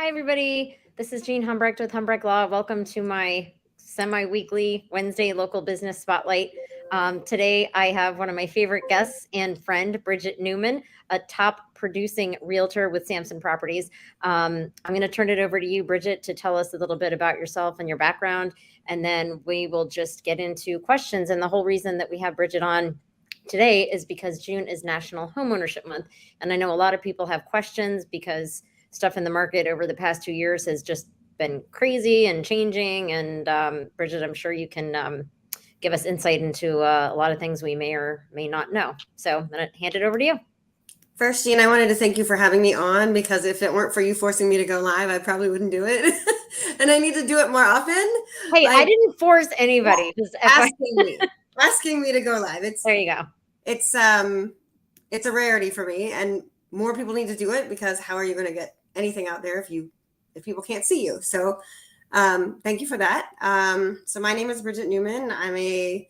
Hi, everybody. This is Jean Humbrecht with Humbrecht Law. Welcome to my semi-weekly Wednesday local business spotlight. Today, I have one of my favorite guests and friend, Bridgete Newman, a top producing realtor with Samson Properties. I'm going to turn it over to you, Bridgete, to tell us a little bit about yourself and your background, and then we will just get into questions. And the whole reason that we have Bridgete on today is because June is National Homeownership Month. And I know a lot of people have questions because stuff in the market over the past 2 years has just been crazy and changing. And Bridgete, I'm sure you can give us insight into a lot of things we may or may not know. So I'm going to hand it over to you. First, Jean, I wanted to thank you for having me on, because if it weren't for you forcing me to go live, I probably wouldn't do it. And I need to do it more often. Hey, I didn't force anybody. Yeah, Just asking me to go live. There you go. It's a rarity for me, and more people need to do it, because how are you going to get anything out there if people can't see you? So thank you for that. So my name is Bridgete Newman. I'm a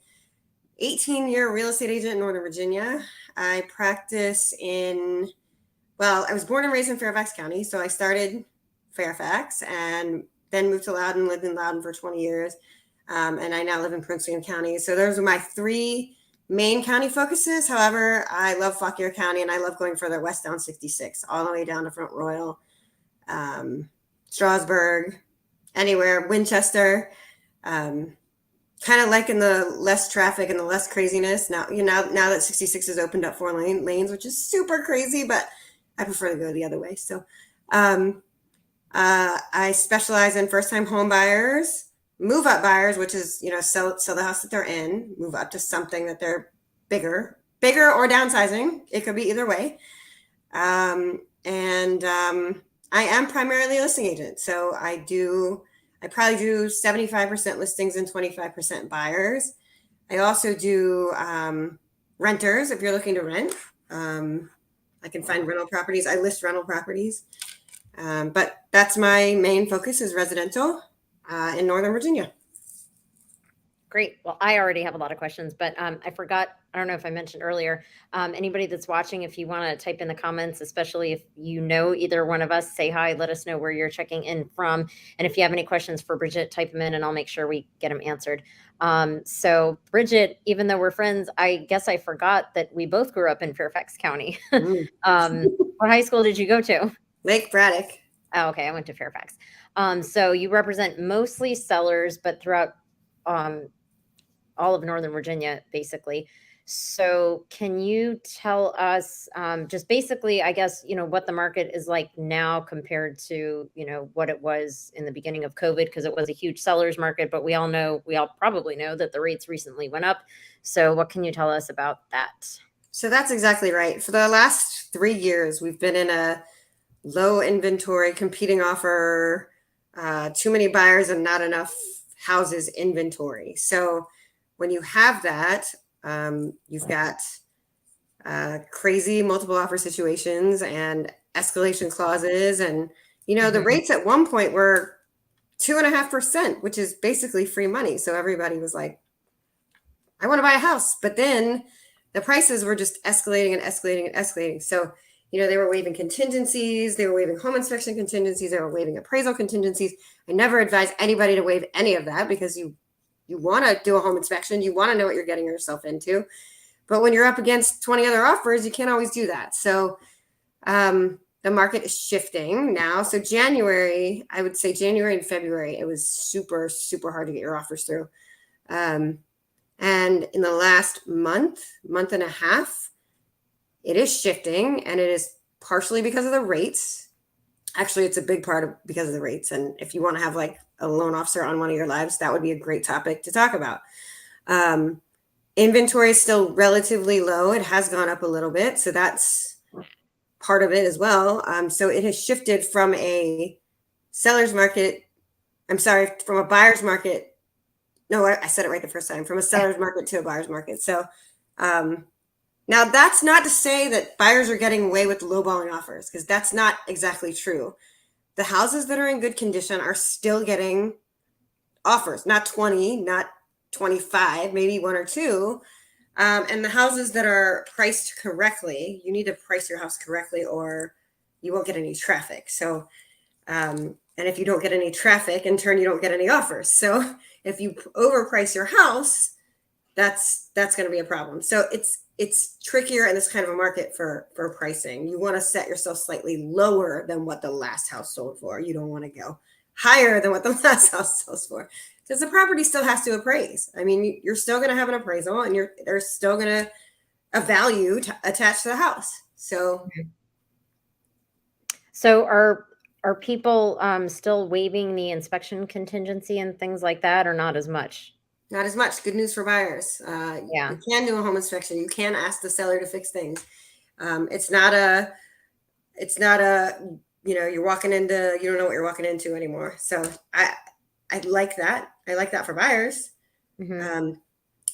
18-year real estate agent in Northern Virginia. I practice I was born and raised in Fairfax County. So I started Fairfax and then moved to Loudoun, lived in Loudoun for 20 years. And I now live in Prince William County. So those are my three main county focuses. However, I love Fauquier County, and I love going further west down 66, all the way down to Front Royal, Strasburg, anywhere, Winchester, kind of like in the less traffic and the less craziness. Now that 66 has opened up 4 lanes, which is super crazy, but I prefer to go the other way. So I specialize in first-time home buyers, move-up buyers, which is, sell the house that they're in, move up to something that they're bigger or downsizing. It could be either way. I am primarily a listing agent. So I probably do 75% listings and 25% buyers. I also do renters. If you're looking to rent, I can find rental properties. I list rental properties. But that's my main focus, is residential in Northern Virginia. Great. Well, I already have a lot of questions, but I forgot. I don't know if I mentioned earlier, anybody that's watching, if you want to type in the comments, especially if you know either one of us, say hi, let us know where you're checking in from. And if you have any questions for Bridgete, type them in and I'll make sure we get them answered. So Bridgete, even though we're friends, I guess I forgot that we both grew up in Fairfax County. What high school did you go to? Lake Braddock. Oh, okay. I went to Fairfax. So you represent mostly sellers, but throughout all of Northern Virginia, basically. So can you tell us just basically, I guess, what the market is like now compared to, what it was in the beginning of COVID, because it was a huge seller's market, but we all probably know that the rates recently went up. So what can you tell us about that? So that's exactly right. For the last 3 years, we've been in a low inventory competing offer, too many buyers and not enough houses inventory. So when you have that, you've got crazy multiple offer situations and escalation clauses. And, the rates at one point were 2.5%, which is basically free money. So everybody was like, I want to buy a house. But then the prices were just escalating and escalating and escalating. So, they were waiving contingencies. They were waiving home inspection contingencies. They were waiving appraisal contingencies. I never advise anybody to waive any of that, because you want to do a home inspection. You want to know what you're getting yourself into. But when you're up against 20 other offers, you can't always do that. So the market is shifting now. So I would say January and February, it was super, super hard to get your offers through. And in the last month and a half, it is shifting, and it is partially because of the rates. Actually, it's a big part because of the rates. And if you want to have like a loan officer on one of your lives, that would be a great topic to talk about. Inventory is still relatively low. It has gone up a little bit. So that's part of it as well. So it has shifted from a seller's market. From a buyer's market. No, I said it right the first time. From a seller's market to a buyer's market. So now that's not to say that buyers are getting away with lowballing offers, because that's not exactly true. The houses that are in good condition are still getting offers, not 20, not 25, maybe 1 or 2. And the houses that are priced correctly, you need to price your house correctly or you won't get any traffic. So And if you don't get any traffic, in turn, you don't get any offers. So if you overprice your house, that's going to be a problem. So it's trickier in this kind of a market for pricing. You want to set yourself slightly lower than what the last house sold for. You don't want to go higher than what the last house sells for, because the property still has to appraise. I mean, you're still going to have an appraisal, and there's still going to a value attached to the house. So are people still waiving the inspection contingency and things like that, or not as much? not as much. Good news for buyers. Yeah. You can do a home inspection. You can ask the seller to fix things. It's not a you're walking into, you don't know what you're walking into anymore. So I like that. I like that for buyers. And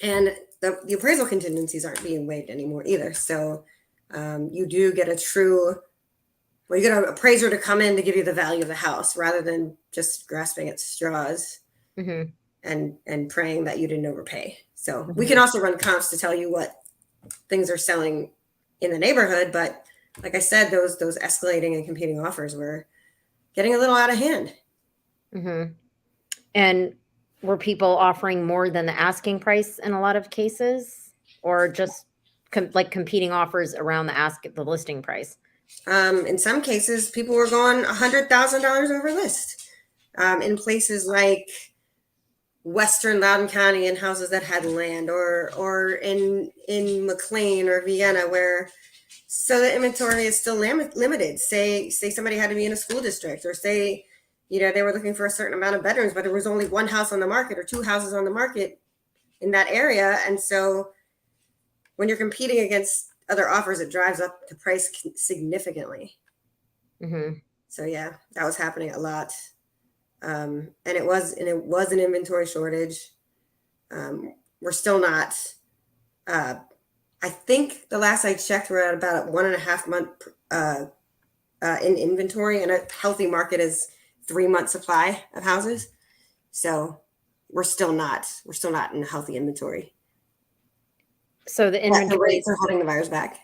the appraisal contingencies aren't being waived anymore either. So you do get you get an appraiser to come in to give you the value of the house rather than just grasping at straws and praying that you didn't overpay. So we can also run comps to tell you what things are selling in the neighborhood, but like I said, those escalating and competing offers were getting a little out of hand. And were people offering more than the asking price in a lot of cases, or just like competing offers around the listing price? In some cases, people were going $100,000 over list. In places like Western Loudoun County, in houses that had land, or in McLean or Vienna, where so the inventory is still limited. Say somebody had to be in a school district, or say, they were looking for a certain amount of bedrooms, but there was only one house on the market or two houses on the market in that area. And so when you're competing against other offers, it drives up the price significantly. So yeah, that was happening a lot. And it was an inventory shortage. We're still not, I think the last I checked, we're at about 1.5 month in inventory, and a healthy market is 3 month supply of houses. So we're still not in a healthy inventory. So the inventory, the rates are holding the buyers back.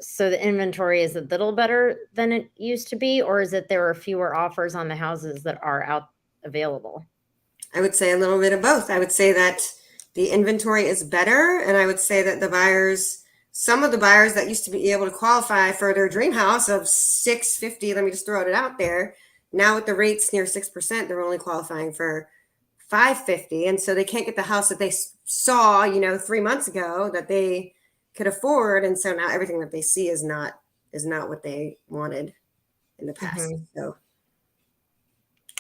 So the inventory is a little better than it used to be, or is it there are fewer offers on the houses that are out available? I would say a little bit of both. I would say that the inventory is better, and I would say that some of the buyers that used to be able to qualify for their dream house of 650, let me just throw it out there, now with the rates near 6%, they're only qualifying for 550, and so they can't get the house that they saw 3 months ago that they could afford, and so now everything that they see is not what they wanted in the past.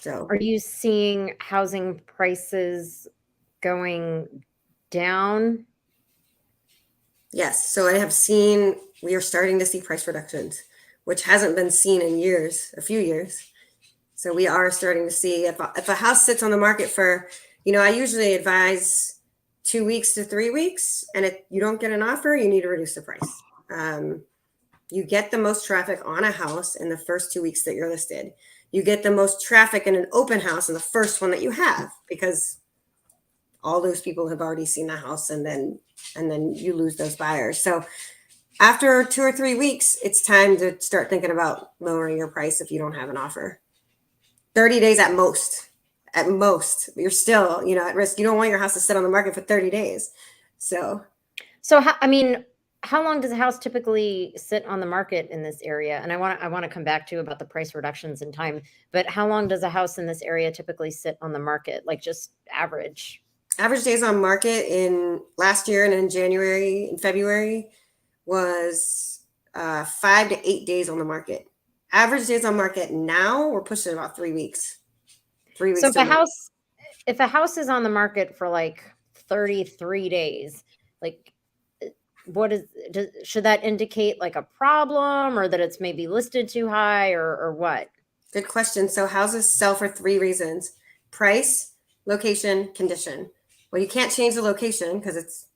So are you seeing housing prices going down? Yes. So we are starting to see price reductions, which hasn't been seen in a few years. So we are starting to see if a house sits on the market for, I usually advise 2 weeks to 3 weeks, and if you don't get an offer, you need to reduce the price. You get the most traffic on a house in the first 2 weeks that you're listed. You get the most traffic in an open house in the first one that you have, because all those people have already seen the house, and then you lose those buyers. So after 2 or 3 weeks, it's time to start thinking about lowering your price if you don't have an offer. 30 days at most, you're still, at risk. You don't want your house to sit on the market for 30 days. So how long does a house typically sit on the market in this area? And I want to come back to about the price reductions in time, but how long does a house in this area typically sit on the market? Like just average days on market in last year and in January and February was 5 to 8 days on the market. Average days on market now, we're pushing about 3 weeks. 3 weeks. So if a house is on the market for like 33 days, like should that indicate like a problem, or that it's maybe listed too high, or what? Good question. So houses sell for 3 reasons: price, location, condition. Well, you can't change the location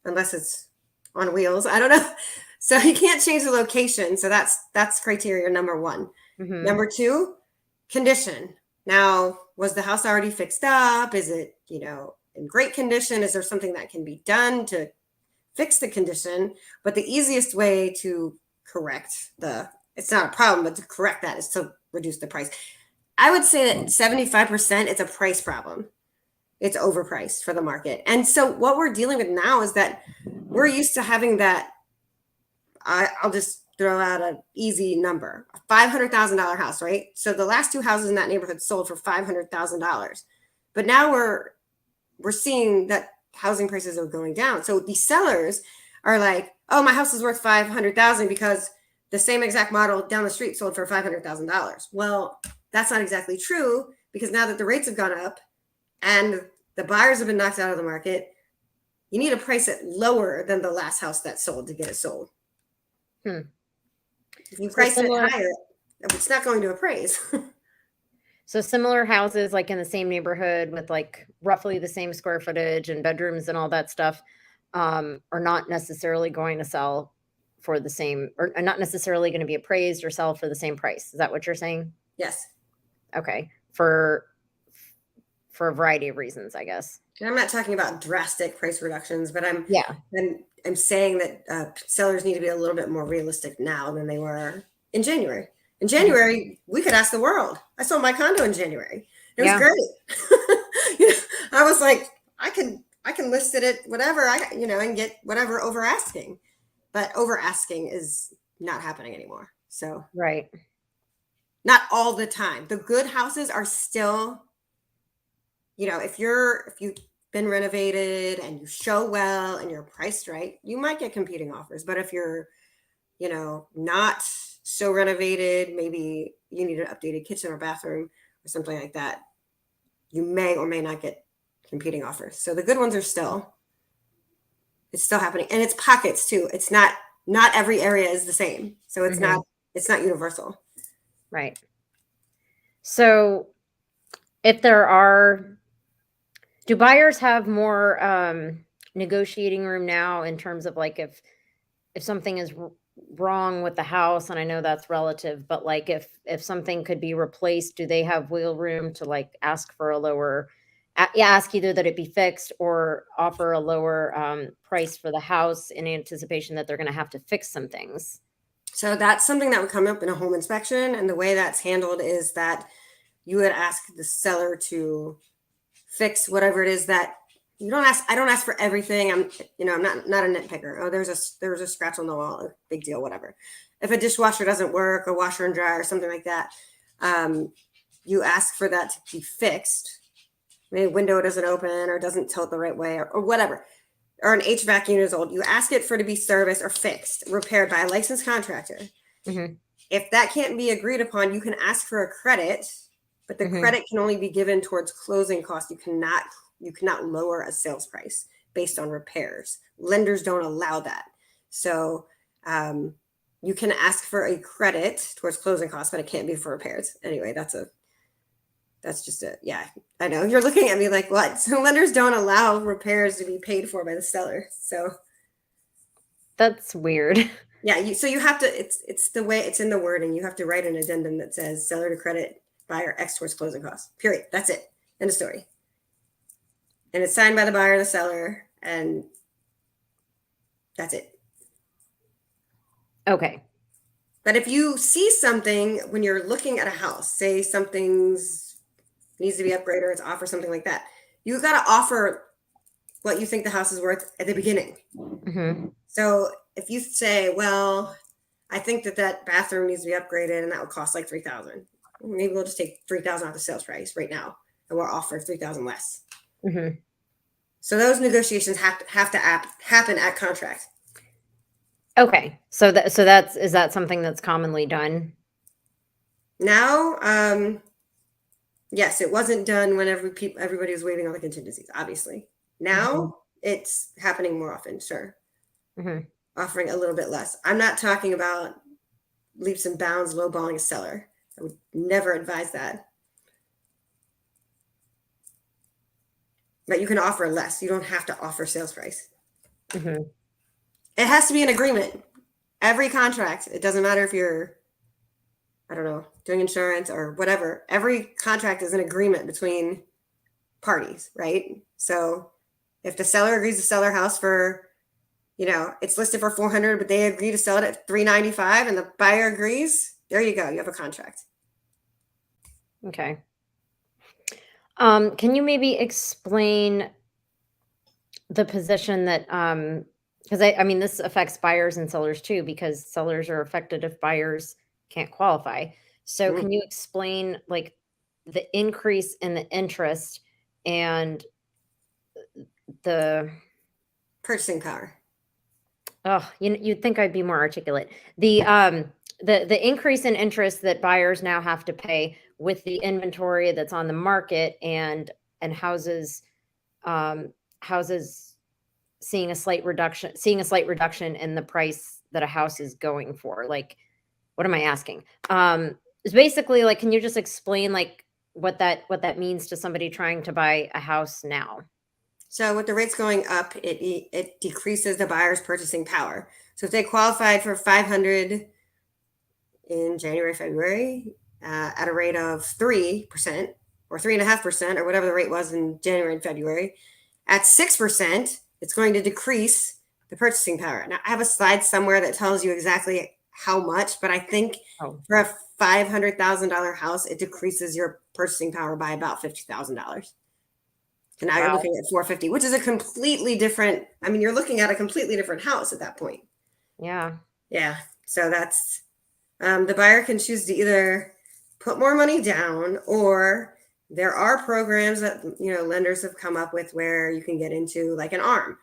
unless it's on wheels. I don't know. So you can't change the location. So that's criteria number 1. Number 2, condition. Now, was the house already fixed up? Is it, in great condition? Is there something that can be done to fix the condition? But the easiest way to correct it's not a problem, but to correct that is to reduce the price. I would say that 75% it's a price problem. It's overpriced for the market. And so what we're dealing with now is that we're used to having that. I'll just throw out an easy number, a $500,000 house, right? So the last two houses in that neighborhood sold for $500,000. But now we're seeing that housing prices are going down. So the sellers are like, oh, my house is worth 500,000 because the same exact model down the street sold for $500,000. Well, that's not exactly true, because now that the rates have gone up and the buyers have been knocked out of the market, you need to price it lower than the last house that sold to get it sold. If you price it higher, it's not going to appraise. So similar houses like in the same neighborhood with like roughly the same square footage and bedrooms and all that stuff are not necessarily going to sell for the same, or are not necessarily going to be appraised or sell for the same price. Is that what you're saying? Yes. Okay. For a variety of reasons, I guess. And I'm not talking about drastic price reductions, but I'm Yeah. I'm saying that sellers need to be a little bit more realistic now than they were in January. In January, we could ask the world. I sold my condo in January. It was Yeah. great. I was like, I can list it at whatever and get whatever over asking. But over asking is not happening anymore. So Right. not all the time. The good houses are still, if you've been renovated and you show well and you're priced right, you might get competing offers. But if you're, not so renovated, maybe you need an updated kitchen or bathroom or something like that, you may or may not get competing offers. So the good ones it's still happening, and it's pockets too. It's not every area is the same. So it's not universal. Right. So if do buyers have more negotiating room now in terms of like if something is wrong with the house, and I know that's relative, but like if something could be replaced, do they have wiggle room to like ask for a lower ask either that it be fixed or offer a lower price for the house in anticipation that they're going to have to fix some things? So that's something that would come up in a home inspection, and the way that's handled is that you would ask the seller to fix whatever it is that you don't ask. I don't ask for everything. I'm not a nitpicker. Oh, there was a scratch on the wall. Big deal, whatever. If a dishwasher doesn't work, a washer and dryer, or something like that, you ask for that to be fixed. Maybe a window doesn't open or doesn't tilt the right way or whatever. Or an HVAC unit is old. You ask it for to be serviced or fixed, repaired by a licensed contractor. Mm-hmm. If that can't be agreed upon, you can ask for a credit, but the credit can only be given towards closing costs. You cannot lower a sales price based on repairs. Lenders don't allow that. So you can ask for a credit towards closing costs, but it can't be for repairs. Anyway, that's just it. Yeah, I know you're looking at me like, what? So lenders don't allow repairs to be paid for by the seller. So That's weird. yeah, so you have to. It's the way it's in the wording. You have to write an addendum that says seller to credit buyer X towards closing costs. Period. That's it. End of story. And it's signed by the buyer, the seller, and that's it. Okay. But if you see something when you're looking at a house, say something's needs to be upgraded or it's off or something like that, you got to offer what you think the house is worth at the beginning. Mm-hmm. So if you say, well, I think that bathroom needs to be upgraded and that would cost like $3,000, maybe we'll just take $3,000 off the sales price right now and we'll offer $3,000 less. Mm-hmm. So those negotiations have to happen at contract. Okay. So is that something that's commonly done now? Yes, it wasn't done when everybody was waiting on the contingencies, obviously. Now it's happening more often, sure. Mm-hmm. Offering a little bit less. I'm not talking about leaps and bounds lowballing a seller. I would never advise that. But you can offer less. You don't have to offer sales price. Mm-hmm. It has to be an agreement. Every contract, it doesn't matter if you're, I don't know, doing insurance or whatever. Every contract is an agreement between parties, right? So if the seller agrees to sell their house for, it's listed for $400, but they agree to sell it at $395 and the buyer agrees, there you go. You have a contract. Okay. Can you maybe explain the position that, because I mean, this affects buyers and sellers too, because sellers are affected if buyers can't qualify. So Mm, can you explain like the increase in the interest and the purchasing power. oh, you'd think I'd be more articulate. The increase in interest that buyers now have to pay with the inventory that's on the market and houses seeing a slight reduction in the price that a house is going for. Like, what am I asking? It's basically like, can you just explain like what that means to somebody trying to buy a house now? So with the rates going up, it decreases the buyer's purchasing power. So if they qualified for 500 in January, February, at a rate of 3% or 3.5% or whatever the rate was in January and February, at 6%, it's going to decrease the purchasing power. Now I have a slide somewhere that tells you exactly how much, but I think Oh, for a $500,000 house, it decreases your purchasing power by about $50,000. So now you're wow. looking at 450, which is a completely different, I mean, you're looking at a completely different house at that point. Yeah. Yeah. So that's, the buyer can choose to either put more money down, or there are programs that, lenders have come up with where you can get into like an arm.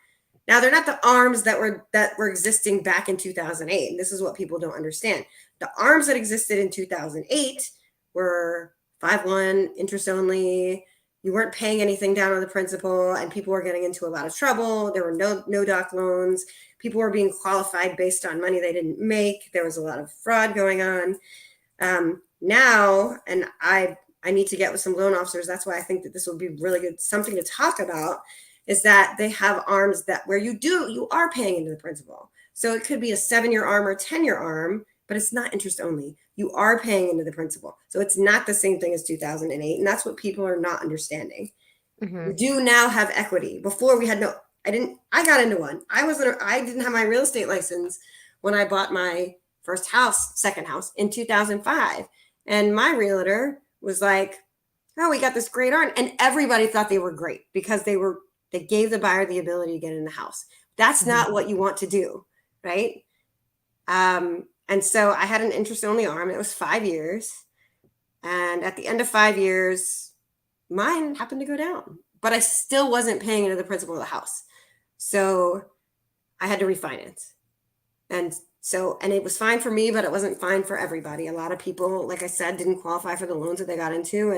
Now they're not the arms that were existing back in 2008. And this is what people don't understand. The arms that existed in 2008 were 5/1 interest only. You weren't paying anything down on the principal, and people were getting into a lot of trouble. There were no doc loans. People were being qualified based on money they didn't make. There was a lot of fraud going on. Now, and I need to get with some loan officers. That's why I think that this will be really good, something to talk about, is that they have arms that where you are paying into the principal. So it could be a 7-year arm or 10-year arm, but it's not interest only. You are paying into the principal. So it's not the same thing as 2008. And that's what people are not understanding. Hmm. You do now have equity. Before we had no, I got into one. I didn't have my real estate license when I bought my second house in 2005. And my realtor was like, oh, we got this great art. And everybody thought they were great because they gave the buyer the ability to get in the house. That's Hmm. not what you want to do, right? And so I had an interest only arm. It was 5 years. And at the end of 5 years, mine happened to go down, but I still wasn't paying into the principal of the house. So I had to refinance. And it was fine for me, but it wasn't fine for everybody. A lot of people, like I said, didn't qualify for the loans that they got into,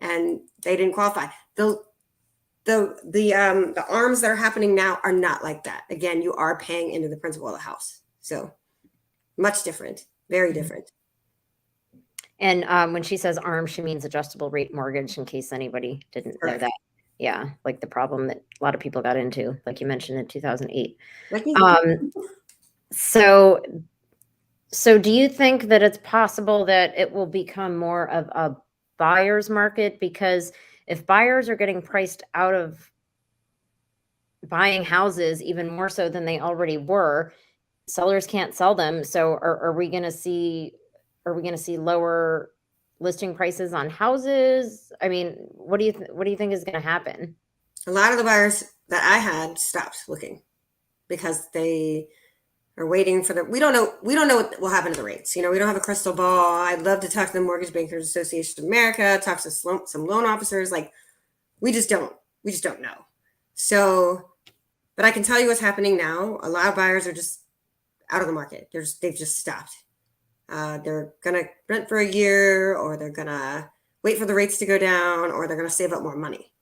and they didn't qualify. The arms that are happening now are not like that. Again, you are paying into the principal of the house. So much different, very different. And when she says ARM, she means adjustable rate mortgage, in case anybody didn't know Correct. that. Yeah, like the problem that a lot of people got into, like you mentioned in 2008. Like me. Um, so so do you think that it's possible that it will become more of a buyer's market? Because if buyers are getting priced out of buying houses even more so than they already were, sellers can't sell them. So are we gonna see lower listing prices on houses? I mean, what do you think is gonna happen? A lot of the buyers that I had stopped looking because they are waiting for we don't know what will happen to the rates. We don't have a crystal ball. I'd love to talk to the Mortgage Bankers Association of America, talk to some loan officers. Like, we just don't know. So, but I can tell you what's happening now. A lot of buyers are just out of the market. They've just stopped. They're gonna rent for a year, or they're gonna wait for the rates to go down, or they're gonna save up more money.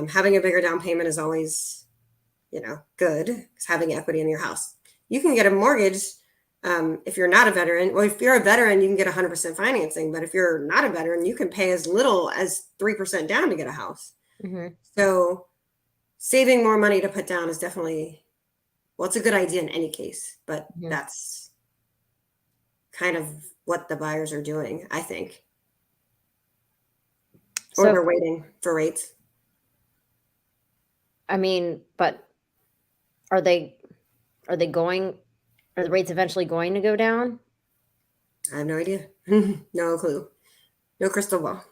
Having a bigger down payment is always, good, because having equity in your house. You can get a mortgage, if you're not a veteran. Well, if you're a veteran, you can get 100% financing. But if you're not a veteran, you can pay as little as 3% down to get a house. Mhm, So saving more money to put down is definitely, well, it's a good idea in any case. But mhm. that's kind of what the buyers are doing, I think, or So, they're waiting for rates. I mean, but are they are they going are the rates eventually going to go down? I have no idea. No clue. No crystal ball.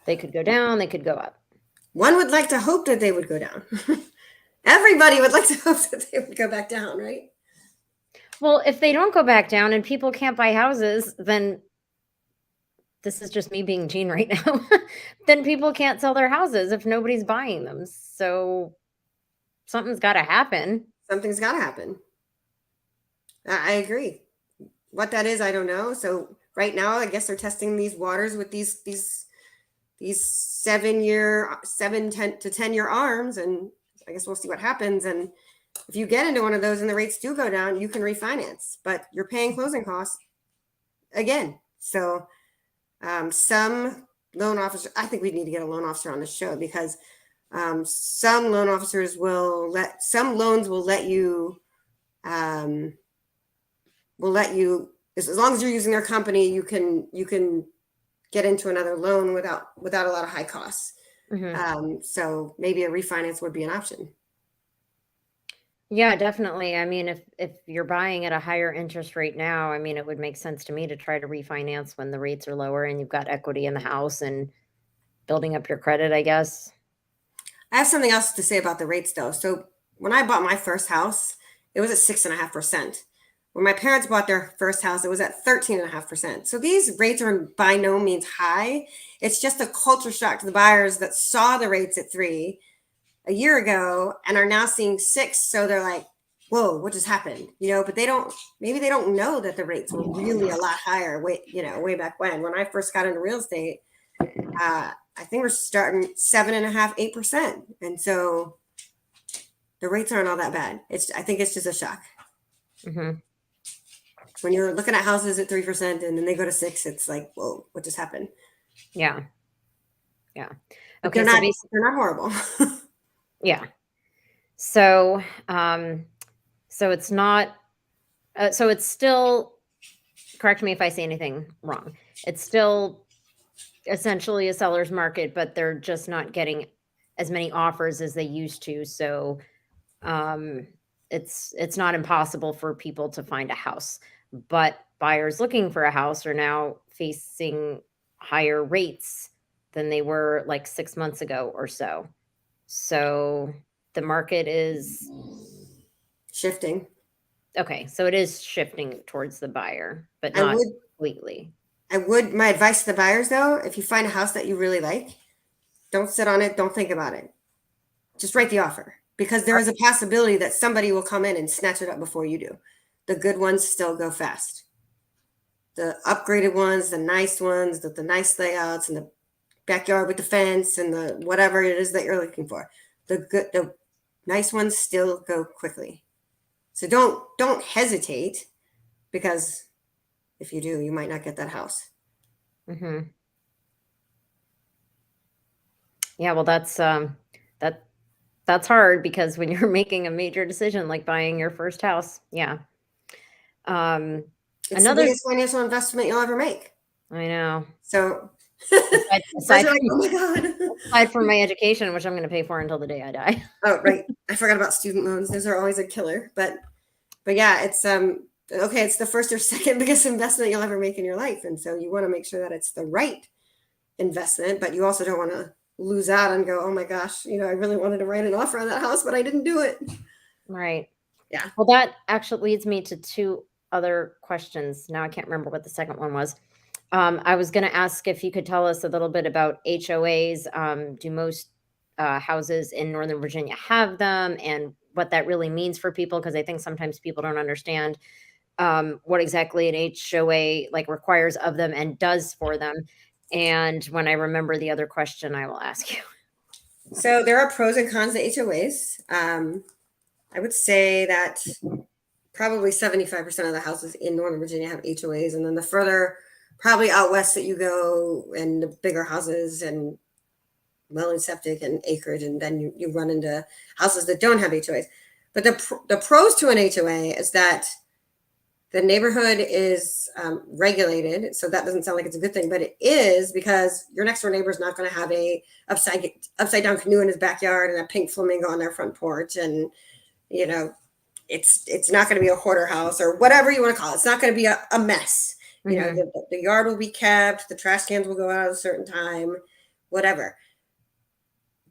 They could go down, they could go up. One would like to hope that they would go down. Everybody would like to hope that they would go back down, right? Well, if they don't go back down and people can't buy houses, then this is just me being Jean right now. Then people can't sell their houses if nobody's buying them. So something's got to happen. Something's got to happen. I agree. What that is, I don't know. So right now, I guess they're testing these waters with these 7 to 10 year arms, and I guess we'll see what happens. And if you get into one of those and the rates do go down, you can refinance, but you're paying closing costs again. So some loan officers, I think we need to get a loan officer on the show, because some loan officers some loans will let you as long as you're using their company, you can get into another loan without a lot of high costs. So maybe a refinance would be an option. Yeah, definitely. I mean, if you're buying at a higher interest rate now, I mean, it would make sense to me to try to refinance when the rates are lower and you've got equity in the house and building up your credit, I guess. I have something else to say about the rates, though. So when I bought my first house, it was at 6.5%. When my parents bought their first house, it was at 13.5%. So these rates are by no means high. It's just a culture shock to the buyers that saw the rates at 3 a year ago and are now seeing 6. So they're like, whoa, what just happened? But maybe they don't know that the rates were really a lot higher way back when I first got into real estate. I think we're starting 7.5%, 8%. And so the rates aren't all that bad. I think it's just a shock. When you're looking at houses at 3% and then they go to 6, it's like, whoa, what just happened? Yeah. Okay. They're not horrible. Yeah. So, it's not, so it's still, correct me if I say anything wrong. It's still essentially a seller's market, but they're just not getting as many offers as they used to. So, it's not impossible for people to find a house, but buyers looking for a house are now facing higher rates than they were like 6 months ago or so. So the market is shifting. Okay, so it is shifting towards the buyer, but not completely. My advice to the buyers, though, if you find a house that you really like, don't sit on it. Don't think about it. Just write the offer, because there is a possibility that somebody will come in and snatch it up before you do. The good ones still go fast. The upgraded ones, the nice ones, the nice layouts, and the backyard with the fence and the whatever it is that you're looking for. The nice ones still go quickly. So don't hesitate, because if you do, you might not get that house. Yeah, well, that's hard, because when you're making a major decision like buying your first house, yeah. It's the biggest financial investment you'll ever make. I know. So aside from my education, which I'm going to pay for until the day I die. Oh, right. I forgot about student loans. Those are always a killer. But yeah, it's okay. It's the first or second biggest investment you'll ever make in your life, and so you want to make sure that it's the right investment. But you also don't want to lose out and go, oh my gosh, I really wanted to write an offer on that house, but I didn't do it. Right. Yeah. Well, that actually leads me to 2 other questions. Now I can't remember what the second one was. I was going to ask if you could tell us a little bit about HOAs. Do most houses in Northern Virginia have them, and what that really means for people? Because I think sometimes people don't understand what exactly an HOA requires of them and does for them. And when I remember the other question, I will ask you. So there are pros and cons to HOAs. I would say that probably 75% of the houses in Northern Virginia have HOAs, and then the further probably out west that you go and the bigger houses and well and septic and acreage, and then you run into houses that don't have HOAs. But the pros to an HOA is that the neighborhood is regulated. So that doesn't sound like it's a good thing, but it is, because your next door neighbor is not going to have a upside down canoe in his backyard and a pink flamingo on their front porch. And, it's not going to be a hoarder house or whatever you want to call it. It's not going to be a mess. Mm-hmm. The yard will be kept, the trash cans will go out at a certain time, whatever.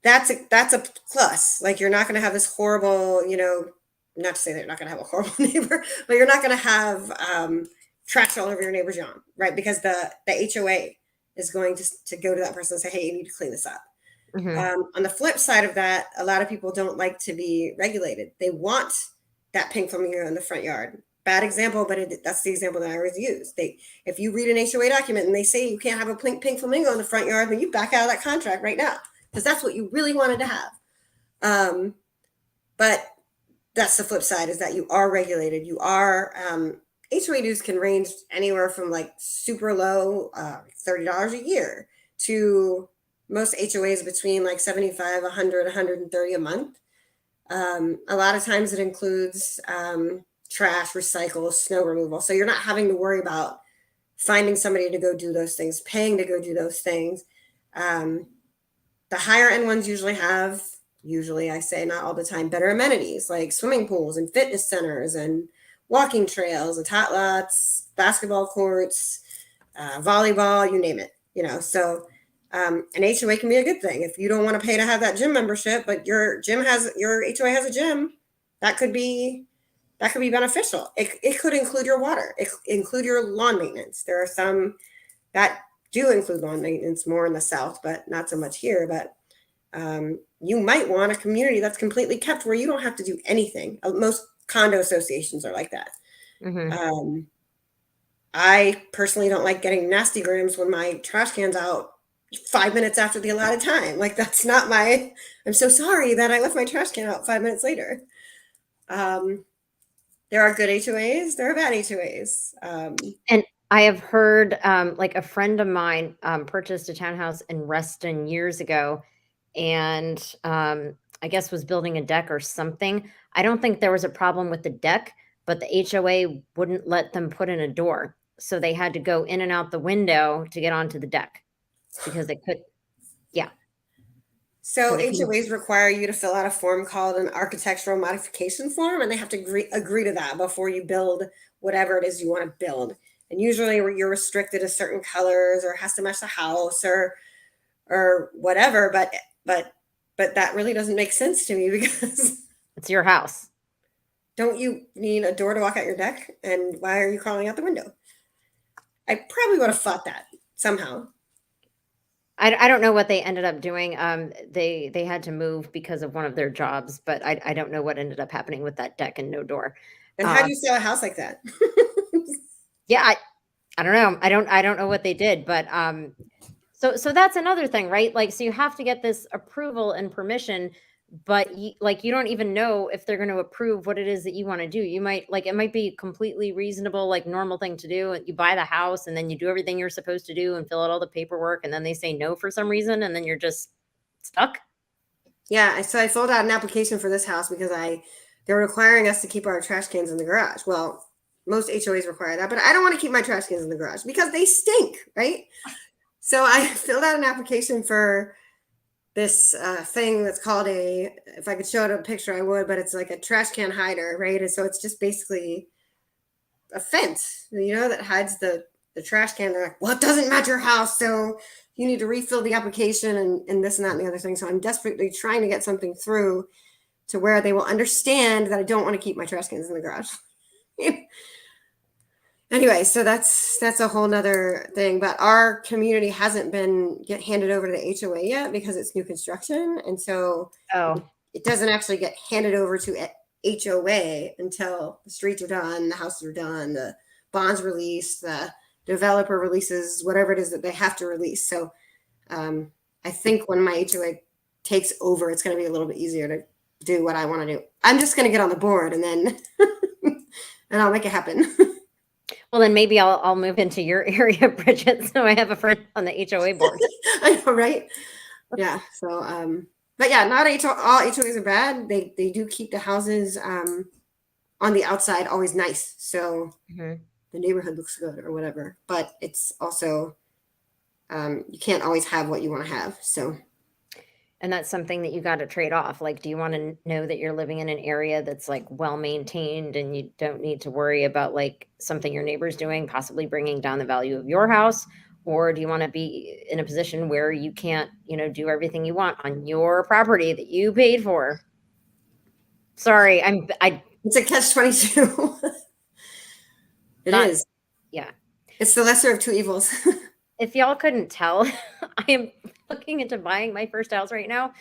That's a plus. Like, you're not going to have this horrible, not to say that you're not going to have a horrible neighbor, but you're not going to have trash all over your neighbor's yard, right? Because the HOA is going to go to that person and say, hey, you need to clean this up. Mm-hmm. On the flip side of that, a lot of people don't like to be regulated. They want that pink flamingo in the front yard. Bad example, but that's the example that I always use. If you read an HOA document and they say you can't have a pink flamingo in the front yard, then you back out of that contract right now, because that's what you really wanted to have. But that's the flip side, is that you are regulated. You are HOA dues can range anywhere from like super low, $30 a year, to most HOAs between like 75, 100, 130 a month. A lot of times it includes trash, recycle, snow removal. So you're not having to worry about finding somebody to go do those things, paying to go do those things. The higher end ones usually, I say not all the time, better amenities like swimming pools and fitness centers and walking trails and tot lots, basketball courts, volleyball, you name it. So an HOA can be a good thing. If you don't want to pay to have that gym membership, but your HOA has a gym, that could be beneficial. It could include your water, include your lawn maintenance. There are some that do include lawn maintenance more in the South, but not so much here. But you might want a community that's completely kept, where you don't have to do anything. Most condo associations are like that. Mm-hmm. I personally don't like getting nasty grams when my trash can's out 5 minutes after the allotted time. Like, that's not I'm so sorry that I left my trash can out 5 minutes later. There are good HOAs, there are bad HOAs. And I have heard, like a friend of mine purchased a townhouse in Reston years ago, and I guess was building a deck or something. I don't think there was a problem with the deck, but the HOA wouldn't let them put in a door. So they had to go in and out the window to get onto the deck because they could, yeah, So because they couldn't. HOAs require you to fill out a form called an architectural modification form, and they have to agree to that before you build whatever it is you want to build. And usually you're restricted to certain colors, or it has to match the house, or whatever. But that really doesn't make sense to me, because It's your house. don't you need a door to walk out your deck? And why are you crawling out the window? I probably would have fought that somehow. I don't know what they ended up doing. They had to move because of one of their jobs, but I don't know what ended up happening with that deck and no door. And how do you sell a house like that? Yeah, I don't know. I don't know what they did, but so that's another thing, right? Like, so you have to get this approval and permission, but you don't even know if they're going to approve what it is that you want to do. You might, like, it might be completely reasonable, like normal thing to do. You buy the house and then you do everything you're supposed to do and fill out all the paperwork, and then they say no for some reason, and then you're just stuck. Yeah, so I filled out an application for this house because they're requiring us to keep our trash cans in the garage. Well, most HOAs require that, but I don't want to keep my trash cans in the garage because they stink, right? So I filled out an application for this thing that's called if I could show it a picture, I would, but it's like a trash can hider, right? And so it's just basically a fence, that hides the trash can. They're like, well, it doesn't match your house, so you need to refill the application, and this and that and the other thing. So I'm desperately trying to get something through to where they will understand that I don't want to keep my trash cans in the garage. Anyway, so that's a whole nother thing. But our community hasn't been handed over to the HOA yet because it's new construction, and so Oh, it doesn't actually get handed over to HOA until the streets are done, the houses are done, the bonds released, the developer releases whatever it is that they have to release. So I think when my HOA takes over, it's going to be a little bit easier to do what I want to do. I'm just going to get on the board, and then and I'll make it happen. well, then maybe I'll move into your area, Bridget, so I have a friend on the HOA board. I know, right? Yeah. So, but yeah, not all HOAs are bad. They do keep the houses on the outside always nice, so the neighborhood looks good or whatever. But it's also you can't always have what you want to have. So And that's something that you got to trade off. Like, do you want to know that you're living in an area that's like well maintained and you don't need to worry about like something your neighbor's doing, possibly bringing down the value of your house? Or do you want to be in a position where you can't, do everything you want on your property that you paid for? Sorry, It's a catch-22. It not, is. yeah. It's the lesser of two evils. If y'all couldn't tell, I am looking into buying my first house right now,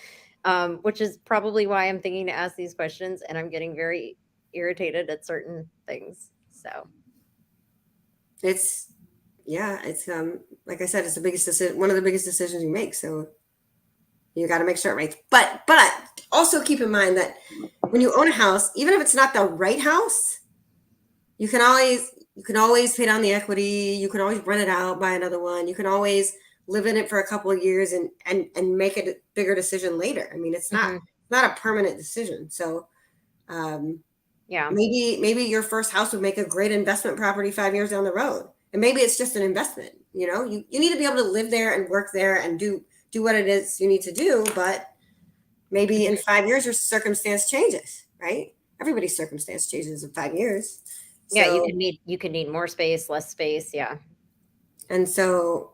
which is probably why I'm thinking to ask these questions, and I'm getting very irritated at certain things. So It's like I said, it's the biggest decision, one of the biggest decisions you make. So you got to make sure it makes. But also keep in mind that when you own a house, even if it's not the right house, you can always pay down the equity. You can always rent it out, buy another one. You can always live in it for a couple of years and make a bigger decision later. I mean, it's not a permanent decision. So yeah, maybe your first house would make a great investment property 5 years down the road. And maybe it's just an investment. You need to be able to live there and work there and do what it is you need to do. But maybe in 5 years, your circumstance changes, right? Everybody's circumstance changes in 5 years. yeah, So, you could need more space, less space. Yeah. and so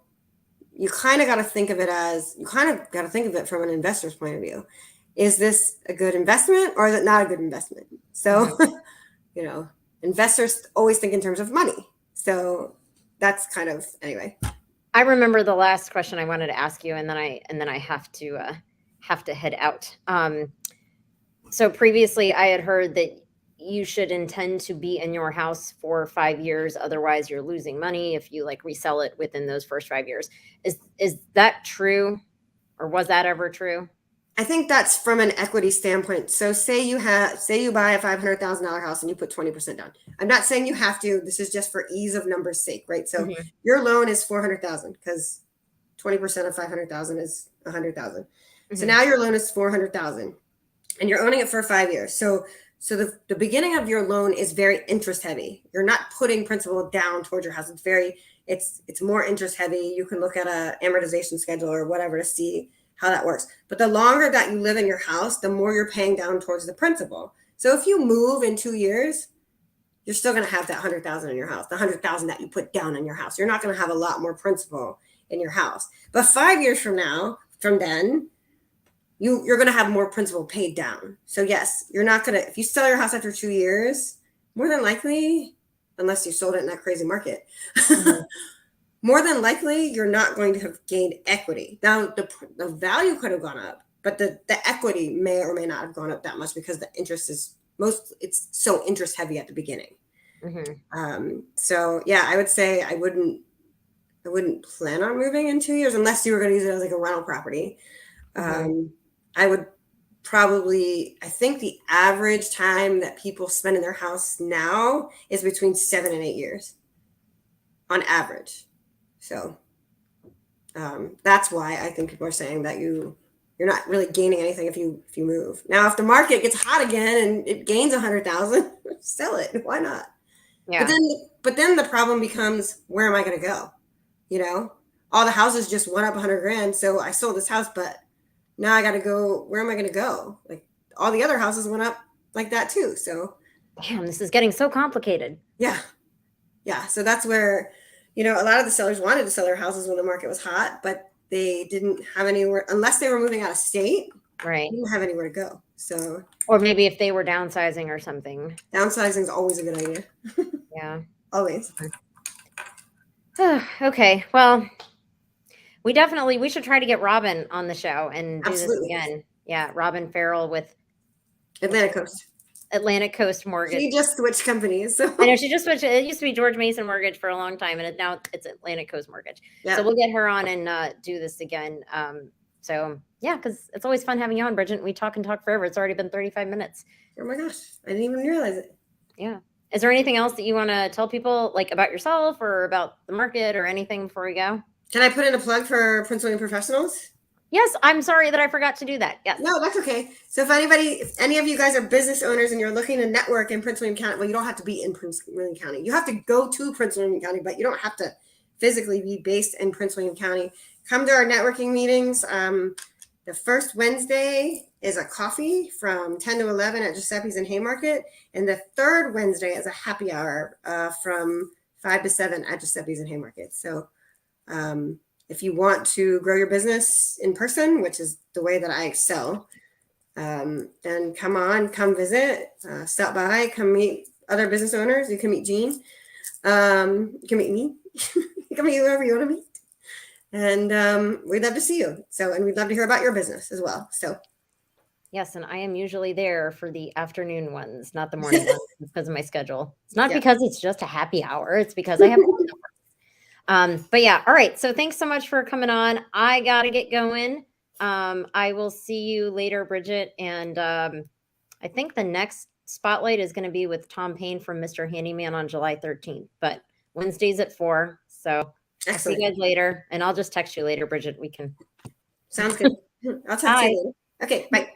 you kind of got to think of it from an investor's point of view. Is this a good investment or is it not a good investment? So, investors always think in terms of money. So that's kind of, anyway. I remember the last question I wanted to ask you, and then I have to head out. So previously, I had heard that you should intend to be in your house for 5 years. Otherwise, you're losing money if you like resell it within those first 5 years. Is that true, or was that ever true? I think that's from an equity standpoint. So say you buy a $500,000 house and you put 20% down. I'm not saying you have to. This is just for ease of numbers sake, right? So your loan is 400,000 because 20% of 500,000 is 100,000. So now your loan is 400,000 and you're owning it for 5 years. So the beginning of your loan is very interest heavy. You're not putting principal down towards your house. It's more interest heavy. You can look at a amortization schedule or whatever to see how that works. But the longer that you live in your house, the more you're paying down towards the principal. So if you move in 2 years, you're still going to have that 100,000 in your house, the 100,000 that you put down in your house. You're not going to have a lot more principal in your house. But 5 years from then, you're going to have more principal paid down. So yes, you're not going to, if you sell your house after 2 years, more than likely, unless you sold it in that crazy market, more than likely, you're not going to have gained equity. Now, the value could have gone up, but the equity may or may not have gone up that much because the interest it's so interest heavy at the beginning. So yeah, I would say I wouldn't plan on moving in 2 years unless you were going to use it as like a rental property. I would I think the average time that people spend in their house now is between 7 and 8 years on average. So that's why I think people are saying that you're not really gaining anything if you move. Now, if the market gets hot again and it gains 100,000, sell it. Why not? Yeah. But then the problem becomes, where am I going to go? All the houses just went up 100 grand. So I sold this house, but now I got to go. Where am I going to go? Like all the other houses went up like that too. So damn, this is getting so complicated. Yeah. So that's where, a lot of the sellers wanted to sell their houses when the market was hot, but they didn't have anywhere, unless they were moving out of state. Right. They didn't have anywhere to go. So, or maybe if they were downsizing or something. Downsizing is always a good idea. Yeah. Always. Okay. Well, we should try to get Robin on the show and do Absolutely. this again. Yeah. Robin Farrell with Atlantic Coast Mortgage. She just switched companies. So. I know she just switched. It used to be George Mason Mortgage for a long time, and now it's Atlantic Coast Mortgage. Yeah. So we'll get her on and do this again. So yeah, because it's always fun having you on, Bridget. We talk forever. It's already been 35 minutes. Oh my gosh, I didn't even realize it. Yeah. Is there anything else that you want to tell people, like about yourself or about the market or anything before we go? Can I put in a plug for Prince William Professionals? Yes, I'm sorry that I forgot to do that. Yes. No, that's okay. So if any of you guys are business owners and you're looking to network in Prince William County, well, you don't have to be in Prince William County. You have to go to Prince William County, but you don't have to physically be based in Prince William County. Come to our networking meetings. The first Wednesday is a coffee from 10 to 11 at Giuseppe's in Haymarket. And the third Wednesday is a happy hour from 5 to 7 at Giuseppe's in Haymarket. So if you want to grow your business in person, which is the way that I excel, then come visit, stop by, come meet other business owners. You can meet Jean. You can meet me. You can meet whoever you want to meet. And we'd love to see you. And we'd love to hear about your business as well. So yes, and I am usually there for the afternoon ones, not the morning ones, because of my schedule. It's not because it's just a happy hour. It's because I have. But yeah, all right. So thanks so much for coming on. I gotta get going. I will see you later, Bridget. And I think the next spotlight is going to be with Tom Payne from Mr. Handyman on July 13th. But Wednesdays at 4. So I'll see you guys later, and I'll just text you later, Bridget. We can. Sounds good. I'll talk to you later. Okay, bye.